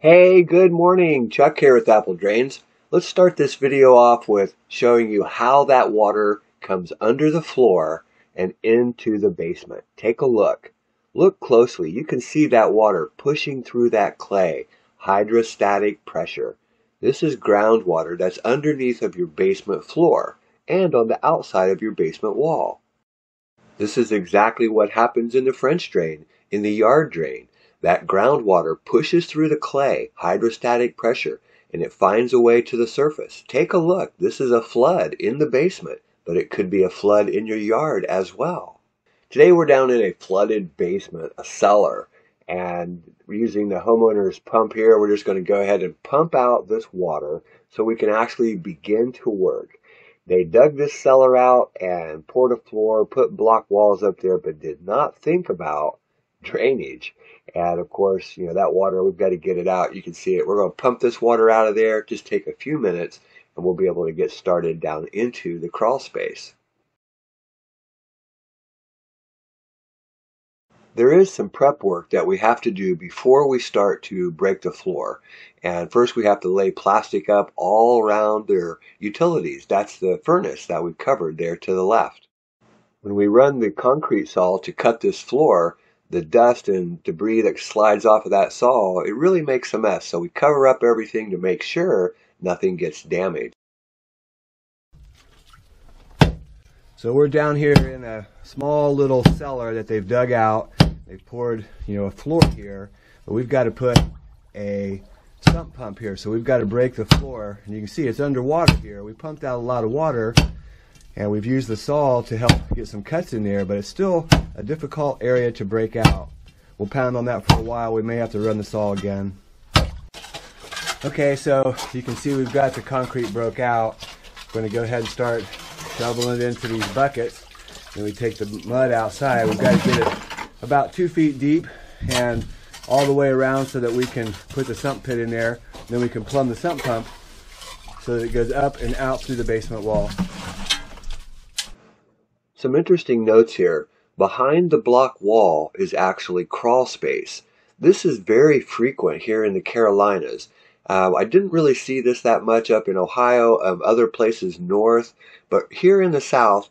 Hey, good morning. Chuck here with Apple Drains. Let's start this video off with showing you how that water comes under the floor and into the basement. Take a look. Look closely. You can see that water pushing through that clay. Hydrostatic pressure. This is groundwater that's underneath of your basement floor and on the outside of your basement wall. This is exactly what happens in the French drain, in the yard drain. That groundwater pushes through the clay, hydrostatic pressure, and it finds a way to the surface. Take a look. This is a flood in the basement, but it could be a flood in your yard as well. Today we're down in a flooded basement, a cellar, and we're using the homeowner's pump here. We're just going to go ahead and pump out this water so we can actually begin to work. They dug this cellar out and poured a floor, put block walls up there, but did not think about drainage. And of course, that water, we've got to get it out. You can see it. We're going to pump this water out of there. Just take a few minutes and we'll be able to get started down into the crawl space. There is some prep work that we have to do before we start to break the floor. And first we have to lay plastic up all around their utilities. That's the furnace that we covered there to the left. When we run the concrete saw to cut this floor, the dust and debris that slides off of that saw, it really makes a mess. So we cover up everything to make sure nothing gets damaged. So we're down here in a small little cellar that they've dug out. They've poured, a floor here, but we've got to put a sump pump here. So we've got to break the floor, and you can see it's underwater here. We pumped out a lot of water, and we've used the saw to help get some cuts in there, but it's still a difficult area to break out. We'll pound on that for a while. We may have to run the saw again. Okay, so you can see we've got the concrete broke out. We're going to go ahead and start shoveling it into these buckets. Then we take the mud outside. We've got to get it about 2 feet deep and all the way around so that we can put the sump pit in there. Then we can plumb the sump pump so that it goes up and out through the basement wall. Some interesting notes here. Behind the block wall is actually crawl space. This is very frequent here in the Carolinas. I didn't really see this that much up in Ohio, other places north, but here in the South,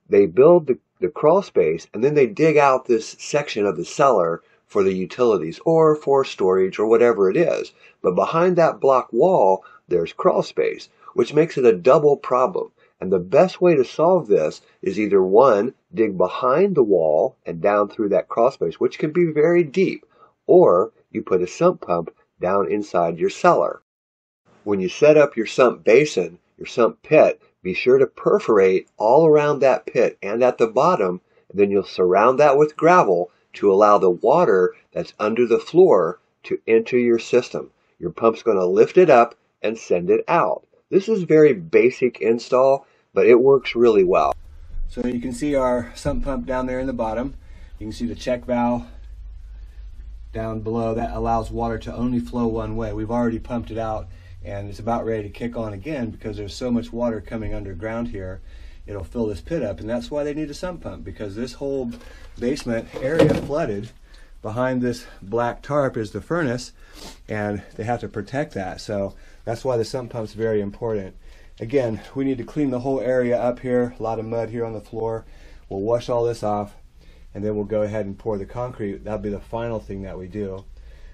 they build the crawl space and then they dig out this section of the cellar for the utilities or for storage or whatever it is. But behind that block wall, there's crawl space, which makes it a double problem. And the best way to solve this is either one, dig behind the wall and down through that crawl space, which can be very deep, or you put a sump pump down inside your cellar. When you set up your sump basin, your sump pit, be sure to perforate all around that pit and at the bottom, and then you'll surround that with gravel to allow the water that's under the floor to enter your system. Your pump's going to lift it up and send it out. This is very basic install, but it works really well. So you can see our sump pump down there in the bottom. You can see the check valve down below. That allows water to only flow one way. We've already pumped it out and it's about ready to kick on again because there's so much water coming underground here. It'll fill this pit up, and that's why they need a sump pump, because this whole basement area flooded. Behind this black tarp is the furnace, and they have to protect that. So that's why the sump pump's very important. Again, we need to clean the whole area up here. A lot of mud here on the floor. We'll wash all this off, and then we'll go ahead and pour the concrete. That'll be the final thing that we do.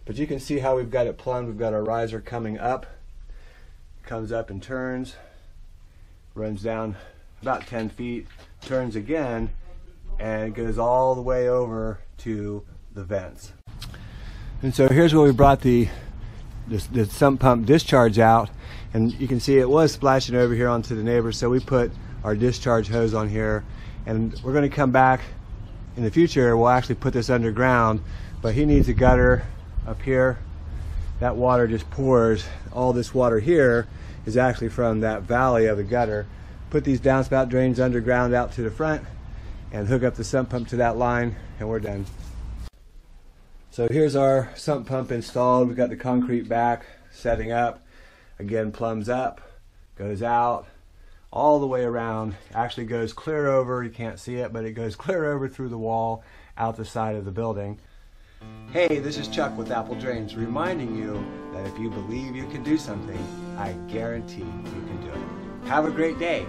But you can see how we've got it plumbed. We've got our riser coming up. Comes up and turns. Runs down about 10 feet. Turns again, and goes all the way over to the vents. And so here's where we brought the sump pump discharge out, and you can see it was splashing over here onto the neighbors, so we put our discharge hose on here, and we're going to come back in the future. We'll actually put this underground, but he needs a gutter up here. That water just pours. All this water here is actually from that valley of the gutter. Put these downspout drains underground out to the front and hook up the sump pump to that line, and we're done. So here's our sump pump installed. We've got the concrete back, setting up. Again, plumbs up, goes out, all the way around. Actually goes clear over, you can't see it, but it goes clear over through the wall, out the side of the building. Hey, this is Chuck with Apple Drains, reminding you that if you believe you can do something, I guarantee you can do it. Have a great day.